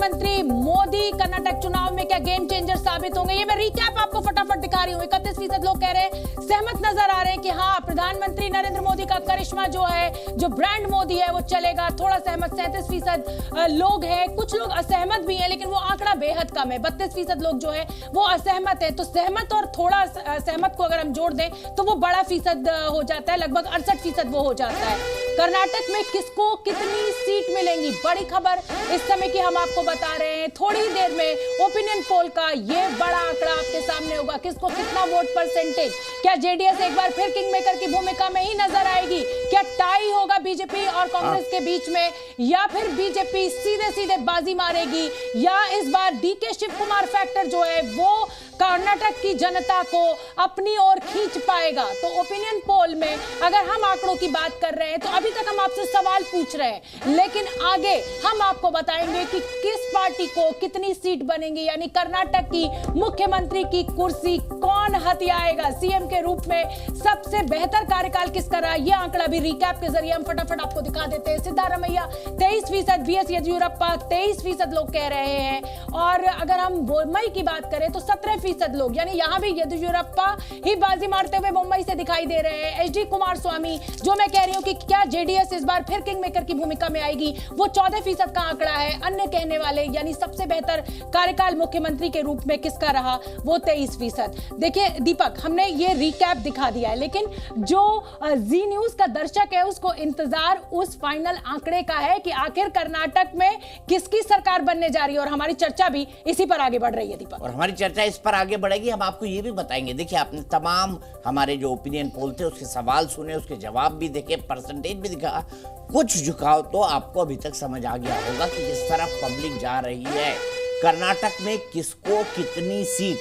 प्रधानमंत्री मोदी कर्नाटक चुनाव में क्या गेम चेंजर साबित होंगे, ये मैं रिकैप आपको फटाफट दिखा रही हूँ। 31% लोग कह रहे हैं, सहमत नजर आ रहे हैं कि हाँ, प्रधानमंत्री नरेंद्र मोदी का करिश्मा जो है, जो ब्रांड मोदी है, वो चलेगा। थोड़ा सहमत 37% लोग हैं। कुछ लोग असहमत भी हैं, लेकिन वो आंकड़ा बेहद कम है। 32% लोग जो है वो असहमत है। तो सहमत और थोड़ा सहमत को अगर हम जोड़ दें तो वो बड़ा फीसद हो जाता है, लगभग 68% वो हो जाता है। कर्नाटक में किसको कितनी सीट मिलेंगी, बड़ी खबर इस समय की हम आपको बता रहे हैं। थोड़ी देर में ओपिनियन पोल का ये बड़ा आंकड़ा आपके सामने होगा, किसको कितना वोट परसेंटेज। क्या जेडीएस एक बार फिर किंग मेकर की भूमिका में ही नजर आएगी? क्या टाई होगा बीजेपी और कांग्रेस के बीच में, या फिर बीजेपी सीधे सीधे बाजी मारेगी, या इस बार डीके शिव कुमार फैक्टर जो है वो कर्नाटक की जनता को अपनी ओर खींच पाएगा? तो ओपिनियन पोल में अगर हम आंकड़ों की बात कर रहे हैं तो अभी तक हम आपसे सवाल पूछ रहे हैं, लेकिन आगे हम आपको बताएंगे कि किस पार्टी को कितनी सीट बनेंगी, यानी कर्नाटक की मुख्यमंत्री की कुर्सी कौन हथियाएगा। सीएम के रूप में सबसे बेहतर कार्यकाल किसका रहा, यह आंकड़ा भी रिकैप के जरिए हम फटाफट आपको दिखा देते हैं। सिद्धारमैया 23%, बीएस येदियुरप्पा 23% लोग कह रहे हैं। और अगर हम मुंबई की बात करें तो 17% लोग, यानी यहां भी येदियुरप्पा ही बाजी मारते हुए मुंबई से दिखाई दे रहे हैं। एचडी कुमारस्वामी, जो मैं कह रही हूं कि क्या जेडीएस इस बार फिर किंग मेकर की भूमिका में आएगी, वो 14% का आंकड़ा है। अन्य कहने वाले, यानी सबसे बेहतर कार्यकाल मुख्यमंत्री के रूप में किसका रहा, वो 23%। देखिए दीपक, हमने ये रिकैप दिखा दिया है, लेकिन जो जी न्यूज का दर्शक है उसको इंतजार उस फाइनल आंकड़े का है कि आखिर कर्नाटक में किसकी सरकार बनने जा रही है। और हमारी चर्चा भी इसी पर आगे बढ़ रही है दीपक, और हमारी चर्चा इस पर आगे बढ़ेगी। हम आपको ये भी बताएंगे, देखिए आपने तमाम हमारे जो ओपिनियन पोल थे उसके सवाल सुने, उसके जवाब भी देखे, परसेंटेज भी दिखा। कुछ झुकाव तो आपको अभी तक समझ आ गया होगा कि जिस तरफ पब्लिक जा रही है, कर्नाटक में किसको कितनी सीट।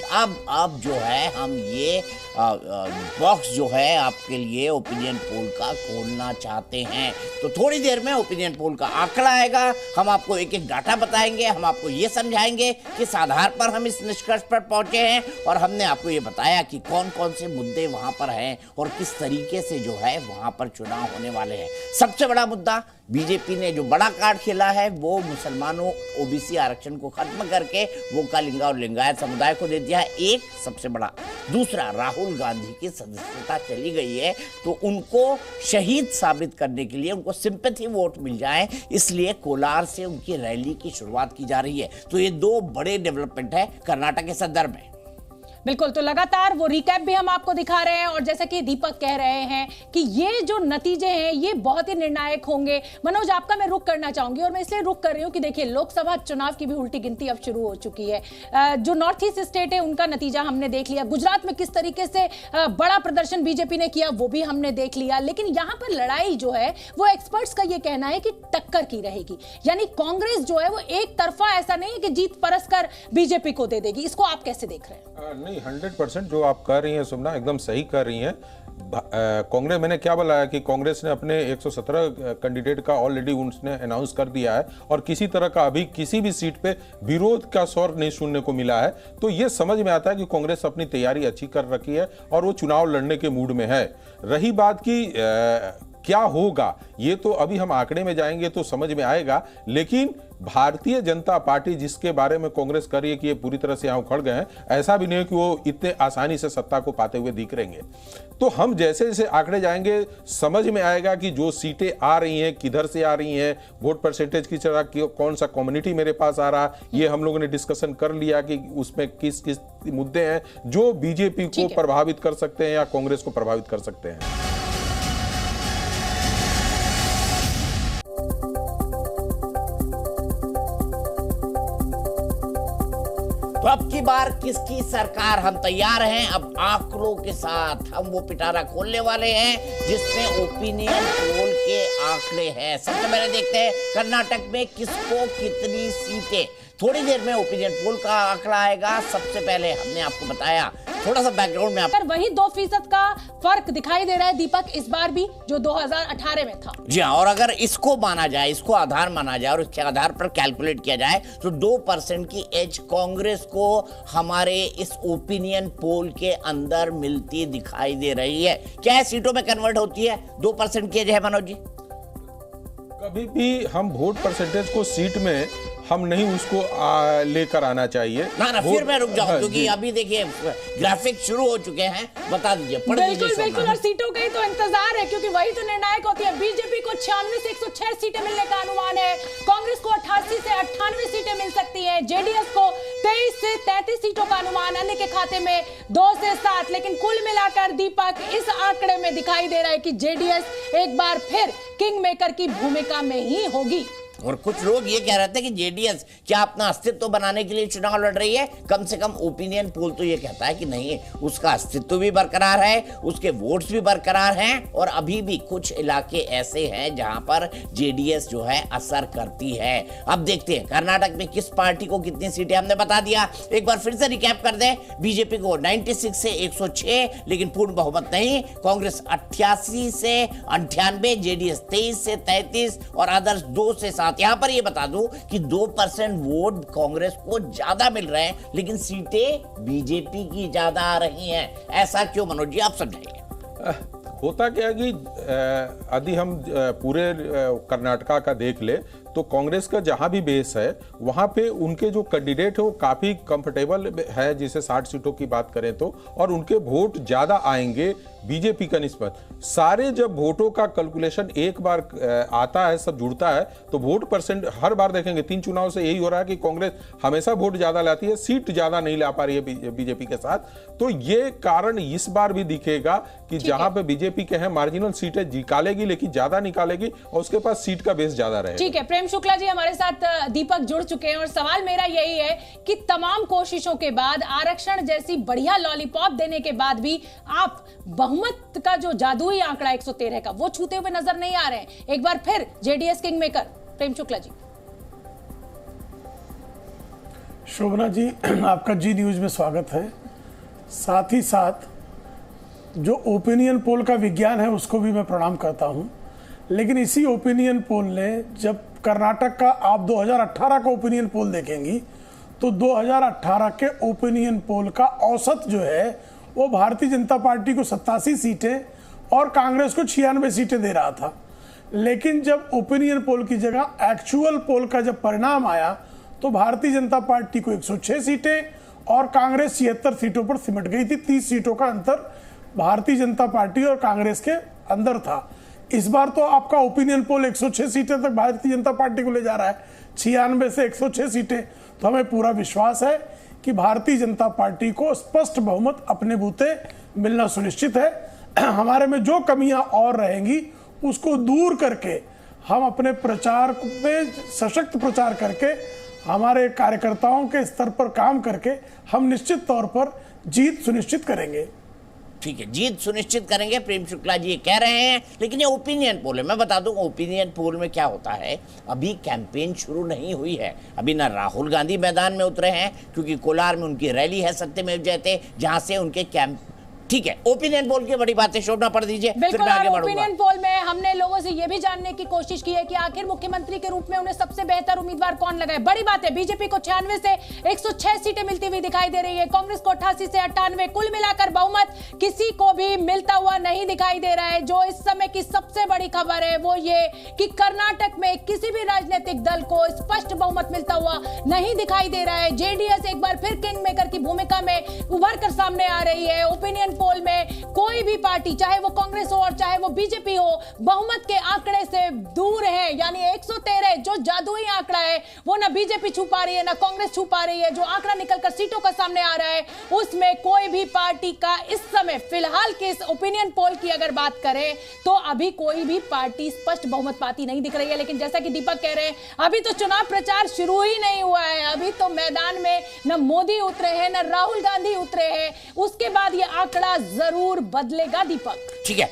अब जो है हम ये बॉक्स जो है आपके लिए ओपिनियन पोल का खोलना चाहते हैं। तो थोड़ी देर में ओपिनियन पोल का आंकड़ा आएगा, हम आपको एक एक डाटा बताएंगे, हम आपको ये समझाएंगे किस आधार पर हम इस निष्कर्ष पर पहुंचे हैं, और हमने आपको ये बताया कि कौन कौन से मुद्दे वहां पर हैं और किस तरीके से जो है वहां पर चुनाव होने वाले हैं। सबसे बड़ा मुद्दा, बीजेपी ने जो बड़ा कार्ड खेला है वो मुसलमानों ओबीसी आरक्षण को खत्म करके वोकालिंगा और लिंगायत समुदाय को दे दिया है, एक सबसे बड़ा। दूसरा, राहुल गांधी की सदस्यता चली गई है, तो उनको शहीद साबित करने के लिए, उनको सिंपैथी वोट मिल जाए, इसलिए कोलार से उनकी रैली की शुरुआत की जा रही है। तो ये दो बड़े डेवलपमेंट है कर्नाटक के संदर्भ में। बिल्कुल, तो लगातार वो रिकैप भी हम आपको दिखा रहे हैं। और जैसा कि दीपक कह रहे हैं कि ये जो नतीजे हैं ये बहुत ही निर्णायक होंगे। मनोज, आपका मैं रुख करना चाहूंगी, और मैं इसलिए रुख कर रही हूं कि देखिए लोकसभा चुनाव की भी उल्टी गिनती अब शुरू हो चुकी है। जो नॉर्थ ईस्ट स्टेट है उनका नतीजा हमने देख लिया, गुजरात में किस तरीके से बड़ा प्रदर्शन बीजेपी ने किया वो भी हमने देख लिया। लेकिन यहां पर लड़ाई जो है वो एक्सपर्ट्स का ये कहना है कि टक्कर की रहेगी, यानी कांग्रेस जो है वो एक तरफा ऐसा नहीं है कि जीत परस्पर बीजेपी को दे देगी। इसको आप कैसे देख रहे हैं? नहीं, 100% जो आप कर रही हैं सुमना, एकदम सही कर रही हैं। कांग्रेस, मैंने क्या बोला है कि कांग्रेस ने अपने 117 कैंडिडेट का ऑलरेडी उसने अनाउंस कर दिया है, और किसी तरह का अभी किसी भी सीट पे विरोध का स्वर नहीं सुनने को मिला है। तो ये समझ में आता है कि कांग्रेस अपनी तैयारी अच्छी कर रखी है और वो चुनाव लड़ने के मूड में है। रही बात की क्या होगा, ये तो अभी हम आंकड़े में जाएंगे तो समझ में आएगा। लेकिन भारतीय जनता पार्टी जिसके बारे में कांग्रेस कर रही है कि ये पूरी तरह से यहाँ उखड़ गए हैं, ऐसा भी नहीं है कि वो इतने आसानी से सत्ता को पाते हुए दिख रहेंगे। तो हम जैसे जैसे आंकड़े जाएंगे समझ में आएगा कि जो सीटें आ रही हैं किधर से आ रही हैं, वोट परसेंटेज की तरह कौन सा कम्युनिटी मेरे पास आ रहा, ये हम लोगों ने डिस्कशन कर लिया कि उसमें किस किस मुद्दे हैं जो बीजेपी को प्रभावित कर सकते हैं या कांग्रेस को प्रभावित कर सकते हैं। तो अब की बार किसकी सरकार, हम तैयार हैं। अब आंकड़ों के साथ हम वो पिटारा खोलने वाले हैं जिसमें ओपिनियन पोल के आंकड़े हैं। सबसे पहले देखते हैं कर्नाटक में किसको कितनी सीटें। थोड़ी देर में ओपिनियन पोल का आंकड़ा आएगा। सबसे पहले हमने आपको बताया, थोड़ा सा बैकग्राउंड में आप वही 2% का फर्क दिखाई दे रहा है दीपक इस बार भी, जो 2018 में था। जी हाँ, और अगर इसको माना जाए, इसको आधार माना जाए और इसके आधार पर कैलकुलेट किया जाए तो 2% की एज कांग्रेस को हमारे इस ओपिनियन पोल के अंदर मिलती दिखाई दे रही है। क्या सीटों में कन्वर्ट होती है? 2% की एज है मनोज जी। कभी भी हम वोट परसेंटेज को सीट में हम नहीं उसको लेकर आना चाहिए। ना फिर मैं रुक जाऊं क्योंकि अभी देखिए ग्राफिक शुरू हो चुके हैं, बता दीजिए, पढ़ दीजिए। बिल्कुल, और सीटों का ही तो इंतजार है क्योंकि वही तो निर्णायक होती है। बीजेपी को 96 से 106 सीटें मिलने का अनुमान है, कांग्रेस को 88 से 98 सीटें मिल सकती है, जेडीएस को 23 से 33 सीटों का अनुमान, अन्य के खाते में 2 से 7। लेकिन कुल मिलाकर दीपक इस आंकड़े में दिखाई दे रहा है कि जेडीएस एक बार फिर किंग मेकर की भूमिका में ही होगी। और कुछ लोग ये कह रहे थे कि जेडीएस क्या अपना अस्तित्व बनाने के लिए चुनाव लड़ रही है। कम से कम ओपिनियन पोल तो ये कहता है कि नहीं, उसका अस्तित्व भी बरकरार है, उसके वोट्स भी बरकरार हैं और अभी भी कुछ इलाके ऐसे हैं जहां पर जेडीएस जो है असर करती है। अब देखते हैं कर्नाटक में किस पार्टी को कितनी सीटें, हमने बता दिया। एक बार फिर से रिकैप कर दें, बीजेपी को 96 से 106 लेकिन पूर्ण बहुमत नहीं, कांग्रेस 88 से 98, जेडीएस 23 से 33 और अदर्स 2 से 7। यहां पर यह बता दूं कि 2% वोट कांग्रेस को ज्यादा मिल रहे हैं लेकिन सीटें बीजेपी की ज्यादा आ रही हैं। ऐसा क्यों मनोज जी, आप समझाइए। होता क्या है कि यदि हम पूरे कर्नाटका का देख ले तो कांग्रेस का जहां भी बेस है वहां पे उनके जो कैंडिडेट है वो काफी कंफर्टेबल है, जिसे 60 सीटों की बात करें तो, और उनके वोट ज्यादा आएंगे बीजेपी का निस्बत। सारे जब वोटों का कैलकुलेशन एक बार आता है, सब जुड़ता है, तो वोट परसेंट हर बार देखेंगे 3 चुनाव से यही हो रहा है कि कांग्रेस हमेशा वोट ज्यादा लाती है, सीट ज्यादा नहीं ला पा रही है बीजेपी के साथ। तो ये कारण इस बार भी दिखेगा कि जहां पे बीजेपी के हैं मार्जिनल सीटें निकालेगी लेकिन ज्यादा निकालेगी और उसके पास सीट का बेस ज्यादा रहेगा। ठीक है, प्रेम शुक्ला जी हमारे साथ दीपक जुड़ चुके हैं और सवाल मेरा यही है कि तमाम कोशिशों के बाद, आरक्षण जैसी बढ़िया लॉलीपॉप देने के बाद भी आप बहुमत का जो जादुई आंकड़ा 113 का वो छूते हुए नजर नहीं आ रहे हैं। एक बार फिर JDS king maker Prem Shukla ji. शोभना जी, आपका जी न्यूज में स्वागत है। साथ ही साथ जो ओपिनियन पोल का विज्ञान है उसको भी मैं प्रणाम करता हूं। लेकिन इसी ओपिनियन पोल ने, जब कर्नाटक का आप 2018 का ओपिनियन पोल देखेंगी तो 2018 के ओपिनियन पोल का औसत जो है वो भारतीय जनता पार्टी को 87 सीटें और कांग्रेस को 96 सीटें दे रहा था। लेकिन जब ओपिनियन पोल की जगह एक्चुअल पोल का जब परिणाम आया तो भारतीय जनता पार्टी को 106 सीटें और कांग्रेस 76 सीटों पर सिमट गई थी। 30 सीटों का अंतर भारतीय जनता पार्टी और कांग्रेस के अंदर था। इस बार तो आपका ओपिनियन पोल 106 सीटें तक भारतीय जनता पार्टी को ले जा रहा है, 96 से 106 सीटें। तो हमें पूरा विश्वास है कि भारतीय जनता पार्टी को स्पष्ट बहुमत अपने बूते मिलना सुनिश्चित है। हमारे में जो कमियां और रहेंगी उसको दूर करके हम अपने प्रचार में सशक्त प्रचार करके, हमारे कार्यकर्ताओं के स्तर पर काम करके हम निश्चित तौर पर जीत सुनिश्चित करेंगे। ठीक है, जीत सुनिश्चित करेंगे, प्रेम शुक्ला जी ये कह रहे हैं। लेकिन ये ओपिनियन पोल है, मैं बता दूं ओपिनियन पोल में क्या होता है। अभी कैंपेन शुरू नहीं हुई है, अभी ना राहुल गांधी मैदान में उतरे हैं क्योंकि कोलार में उनकी रैली है सत्यमेव जयते, जहां से उनके कैंप। ठीक है, ओपिनियन पोल की बड़ी बातें शोभना पढ़ दीजिए, फिर मैं आगे बढ़ूंगा। ओपिनियन पोल में हमने लोगों से यह भी जानने की कोशिश की है कि आखिर मुख्यमंत्री के रूप में उन्हें सबसे बेहतर उम्मीदवार कौन लगा है। बड़ी बात है, बीजेपी को 96 से 106 सीटें मिलती हुई दिखाई दे रही है, कांग्रेस को 88 से 98। कुल मिलाकर बहुमत किसी को भी मिलता हुआ नहीं दिखाई दे रहा है। जो इस समय की सबसे बड़ी खबर है वो ये कि कर्नाटक में किसी भी राजनीतिक दल को स्पष्ट बहुमत मिलता हुआ नहीं दिखाई दे रहा है। जेडीएस एक बार फिर किंग मेकर की भूमिका में उभर कर सामने आ रही है। ओपिनियन पोल में कोई भी पार्टी, चाहे वो कांग्रेस हो और चाहे वो बीजेपी हो, बहुमत के आंकड़े से दूर है। यानी 113 जो जादुई आंकड़ा है वो ना बीजेपी छू पा रही है ना कांग्रेस छू पा रही है। जो आंकड़ा निकलकर सीटों का सामने आ रहा है उसमें कोई भी पार्टी का इस समय फिलहाल के इस ओपिनियन पोल की अगर बात करें तो अभी कोई भी पार्टी स्पष्ट बहुमत पाती नहीं दिख रही है। लेकिन जैसा कि दीपक कह रहे हैं, अभी तो चुनाव प्रचार शुरू ही नहीं हुआ है। अभी तो मैदान में न मोदी उतरे हैं न राहुल गांधी उतरे हैं। उसके बाद यह आंकड़ा जरूर बदलेगा दीपक। ठीक है।